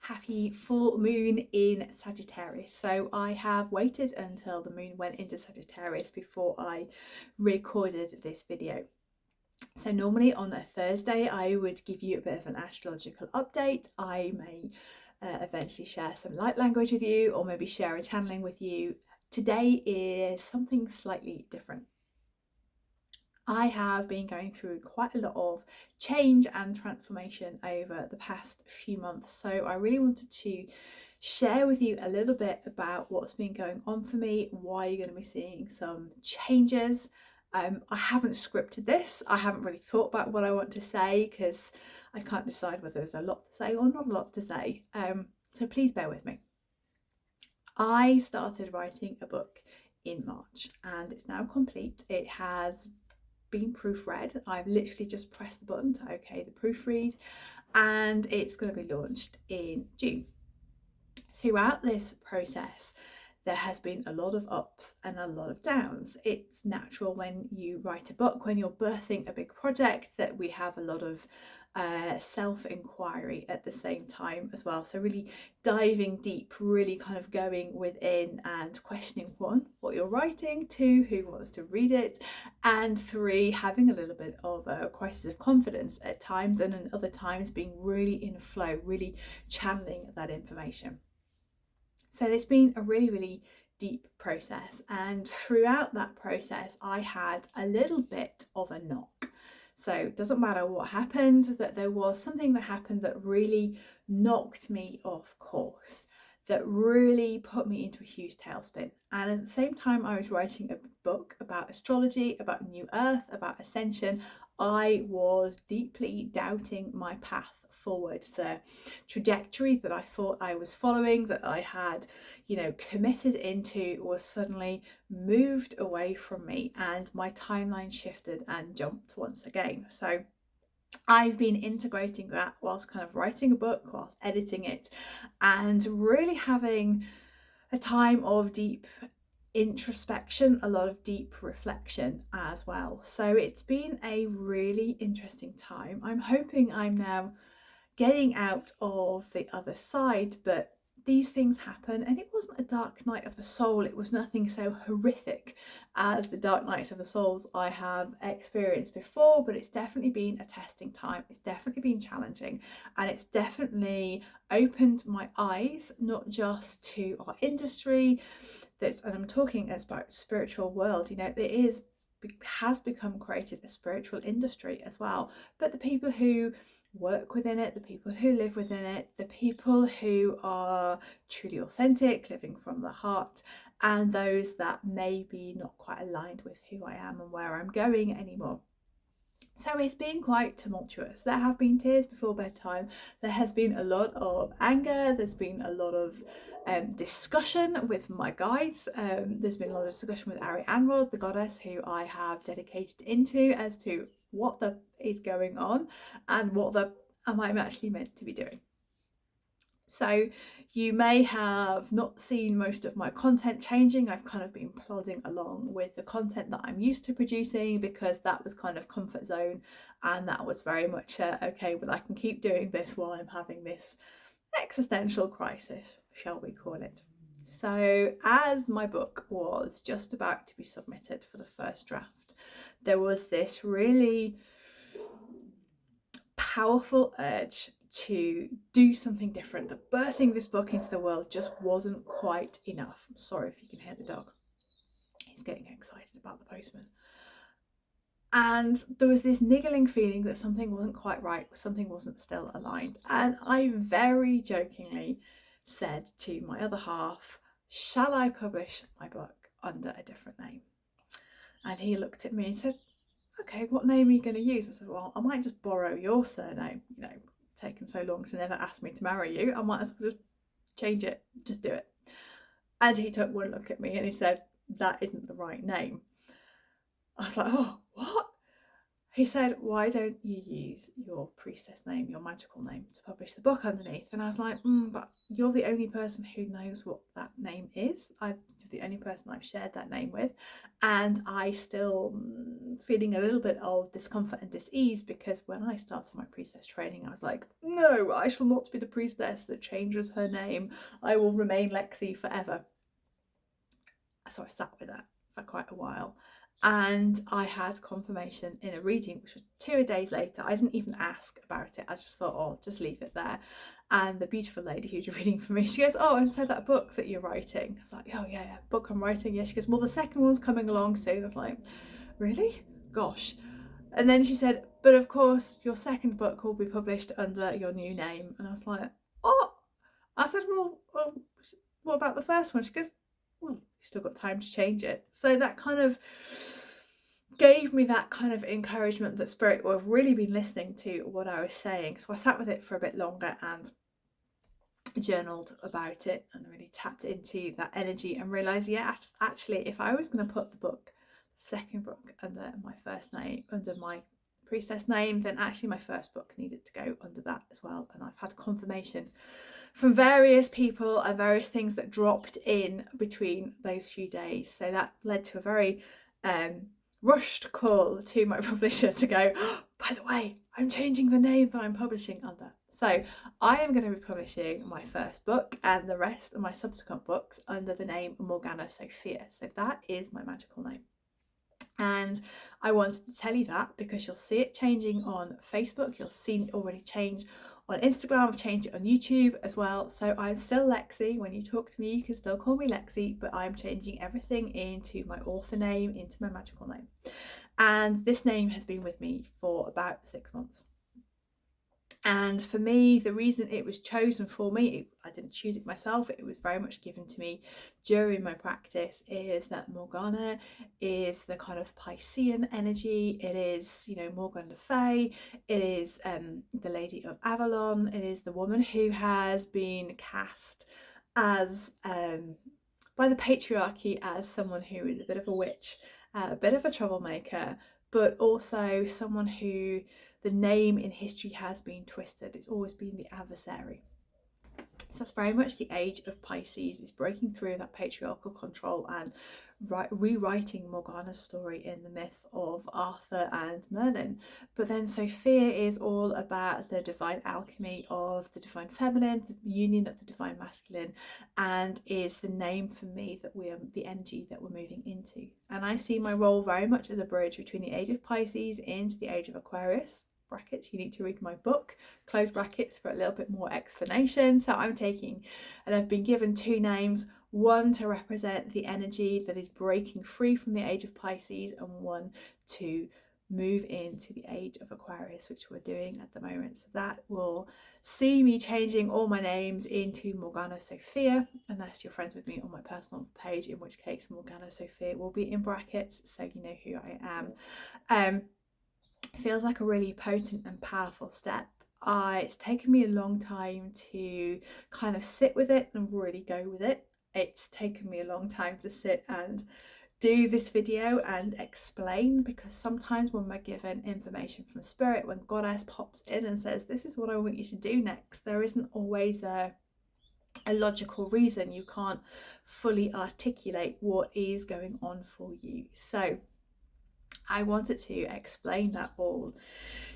Happy full moon in Sagittarius. So I have waited until the moon went into Sagittarius before I recorded this video. So normally on a Thursday I would give you a bit of an astrological update. I may eventually share some light language with you, or maybe share a channeling with you. Today is something slightly different. I have been going through quite a lot of change and transformation over the past few months, so I really wanted to share with you a little bit about what's been going on for me, why you're going to be seeing some changes. I haven't scripted this. I haven't really thought about what I want to say because I can't decide whether there's a lot to say or not a lot to say. So please bear with me. I started writing a book in March and it's now complete. It has been proofread. I've literally just pressed the button to okay the proofread, and it's going to be launched in June. Throughout this process there has been a lot of ups and a lot of downs. It's natural when you write a book, when you're birthing a big project, that we have a lot of self-inquiry at the same time as well. So really diving deep, really kind of going within and questioning, one, what you're writing, two, who wants to read it, and three, having a little bit of a crisis of confidence at times, and at other times being really in flow, really channeling that information. So it's been a really deep process, and throughout that process I had a little bit of a knock. So it doesn't matter what happened, that there was something that happened that really knocked me off course, that really put me into a huge tailspin. And at the same time I was writing a book about astrology, about new earth, about ascension, I was deeply doubting my path forward. The trajectory that I thought I was following, that I had, committed into, was suddenly moved away from me, and my timeline shifted and jumped once again. So I've been integrating that whilst kind of writing a book, whilst editing it, and really having a time of deep introspection, a lot of deep reflection as well. So it's been a really interesting time. I'm hoping I'm now getting out of the other side, but these things happen, and it wasn't a dark night of the soul. It was nothing so horrific as the dark nights of the souls I have experienced before, but it's definitely been a testing time. It's definitely been challenging, and it's definitely opened my eyes, not just to our industry, and I'm talking about spiritual world. It has become created a spiritual industry as well, but the people who work within it, the people who live within it, the people who are truly authentic, living from the heart, and those that may be not quite aligned with who I am and where I'm going anymore. So it's been quite tumultuous. There have been tears before bedtime. There has been a lot of anger. There's been a lot of discussion with my guides. There's been a lot of discussion with Ari Anrod, the goddess who I have dedicated into, as to what is going on and what am I actually meant to be doing. So you may have not seen most of my content changing. I've kind of been plodding along with the content that I'm used to producing, because that was kind of comfort zone, and that was very much okay, but I can keep doing this while I'm having this existential crisis, shall we call it. So as my book was just about to be submitted for the first draft, there was this really powerful urge to do something different. That birthing this book into the world just wasn't quite enough. I'm sorry if you can hear the dog. He's getting excited about the postman. And there was this niggling feeling that something wasn't quite right, something wasn't still aligned. And I very jokingly said to my other half, shall I publish my book under a different name? And he looked at me and said, okay, what name are you going to use? I said, well, I might just borrow your surname. Taken so long to never ask me to marry you, I might as well just change it, just do it. And he took one look at me and he said, that isn't the right name. I was like, oh, what? he said, why don't you use your priestess name, your magical name, to publish the book underneath? And I was like, but you're the only person who knows what that name is. You're the only person I've shared that name with. And I still feeling a little bit of discomfort and dis-ease, because when I started my priestess training, I was like, no, I shall not be the priestess that changes her name. I will remain Lexi forever. So I sat with that for quite a while. And I had confirmation in a reading, which was 2 days later. I didn't even ask about it. I just thought, oh, just leave it there. And the beautiful lady who's reading for me, she goes, oh, and so that book that you're writing. I was like, oh, yeah, book I'm writing. Yeah, she goes, well, the second one's coming along soon. I was like, really? Gosh. And then she said, but of course, your second book will be published under your new name. And I was like, oh. I said, well, what about the first one? She goes, well, you still got time to change it. So that kind of gave me that kind of encouragement that Spirit will have really been listening to what I was saying. So I sat with it for a bit longer and journaled about it and really tapped into that energy and realised, yeah, actually, if I was going to put the second book under my first name, under my priestess name, then actually my first book needed to go under that as well. And I've had confirmation from various people and various things that dropped in between those few days. So that led to a very rushed call to my publisher to go, oh, by the way, I'm changing the name that I'm publishing under. So I am going to be publishing my first book and the rest of my subsequent books under the name Morgana Sophia. So that is my magical name. And I wanted to tell you that because you'll see it changing on Facebook. You'll see it already change on Instagram. I've changed it on YouTube as well. So I'm still Lexi. When you talk to me, you can still call me Lexi, but I'm changing everything into my author name, into my magical name. And this name has been with me for about 6 months. And for me, the reason it was chosen for me, I didn't choose it myself, it was very much given to me during my practice, is that Morgana is the kind of Piscean energy. It is, you know, Morgan Le Fay. It is the Lady of Avalon. It is the woman who has been cast as, by the patriarchy, as someone who is a bit of a witch, a bit of a troublemaker, but also someone who the name in history has been twisted. It's always been the adversary. So that's very much the age of Pisces. It's breaking through that patriarchal control and rewriting Morgana's story in the myth of Arthur and Merlin. But then Sophia is all about the divine alchemy of the divine feminine, the union of the divine masculine, and is the name for me that we are, the energy that we're moving into. And I see my role very much as a bridge between the age of Pisces into the age of Aquarius. Brackets, you need to read my book, close brackets, for a little bit more explanation. So I'm taking, and I've been given 2 names, one to represent the energy that is breaking free from the age of Pisces, and one to move into the age of Aquarius, which we're doing at the moment. So that will see me changing all my names into Morgana Sophia, unless you're friends with me on my personal page, in which case Morgana Sophia will be in brackets, so you know who I am. Feels like a really potent and powerful step. It's taken me a long time to kind of sit with it and really go with it. It's taken me a long time to sit and do this video and explain, because sometimes when we're given information from Spirit, when Goddess pops in and says, this is what I want you to do next, there isn't always a logical reason. You can't fully articulate what is going on for you. So I wanted to explain that all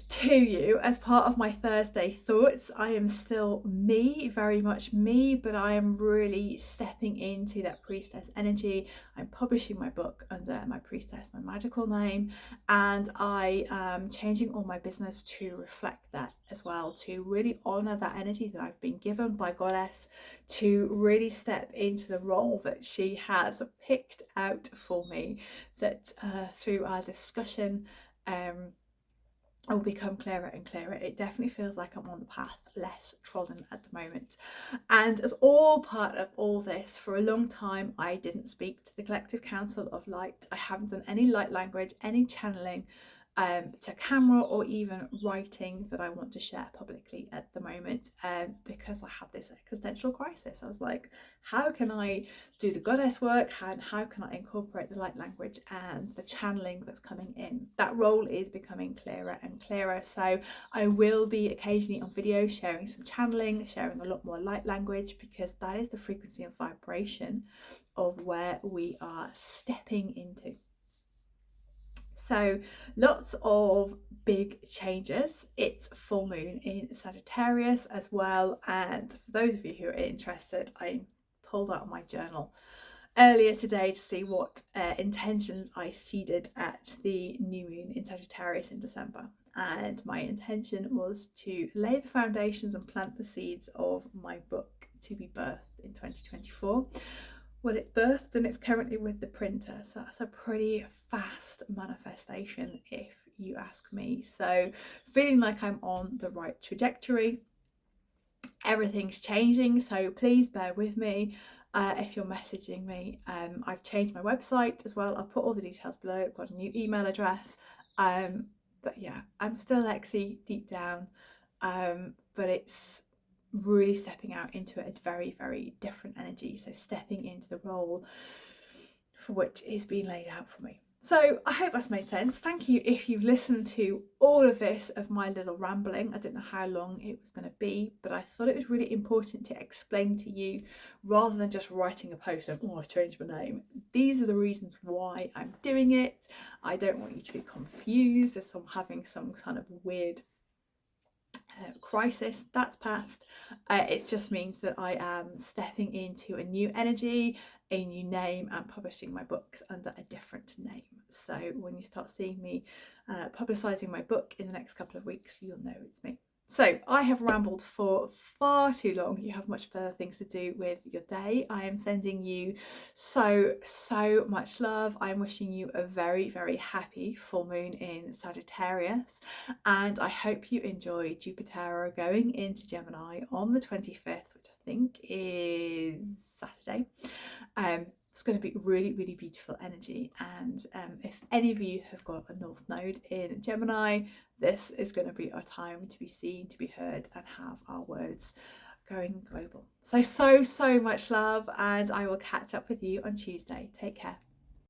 to you as part of my Thursday thoughts. I am still me, very much me, but I am really stepping into that priestess energy. I'm publishing my book under my priestess, my magical name, and I am changing all my business to reflect that as well, to really honor that energy that I've been given by Goddess, to really step into the role that she has picked out for me, that through our discussion will become clearer and clearer. It definitely feels like I'm on the path less trodden at the moment. And as all part of all this, for a long time I didn't speak to the Collective Council of Light. I haven't done any light language, any channeling, to camera or even writing that I want to share publicly at the moment, because I had this existential crisis. I was like, how can I do the goddess work, and how can I incorporate the light language and the channeling that's coming in? That role is becoming clearer and clearer, so I will be occasionally on video sharing some channeling, sharing a lot more light language, because that is the frequency and vibration of where we are stepping into. So lots of big changes. It's full moon in Sagittarius as well, and for those of you who are interested, I pulled out my journal earlier today to see what intentions I seeded at the new moon in Sagittarius in December, and my intention was to lay the foundations and plant the seeds of my book to be birthed in 2024. Well, it's birthed and it's currently with the printer, so that's a pretty fast manifestation if you ask me. So feeling like I'm on the right trajectory. Everything's changing, so please bear with me if you're messaging me. I've changed my website as well. I'll put all the details below. I've got a new email address, but yeah, I'm still Lexi deep down, but it's really stepping out into a very, very different energy. So stepping into the role for which is being laid out for me. So I hope that's made sense. Thank you if you've listened to all of this of my little rambling. I didn't know how long it was going to be, but I thought it was really important to explain to you, rather than just writing a post of, oh, I've changed my name. These are the reasons why I'm doing it. I don't want you to be confused as I'm having some kind of weird crisis. That's past. It just means that I am stepping into a new energy, a new name, and publishing my books under a different name. So when you start seeing me publicising my book in the next couple of weeks, you'll know it's me. So I have rambled for far too long. You have much better things to do with your day. I am sending you so much love. I'm wishing you a very, very happy full moon in Sagittarius, and I hope you enjoy Jupiter going into Gemini on the 25th, which I think is Saturday. It's going to be really, really beautiful energy, and if any of you have got a North Node in Gemini, this is going to be our time to be seen, to be heard, and have our words going global. So much love, and I will catch up with you on Tuesday. Take care.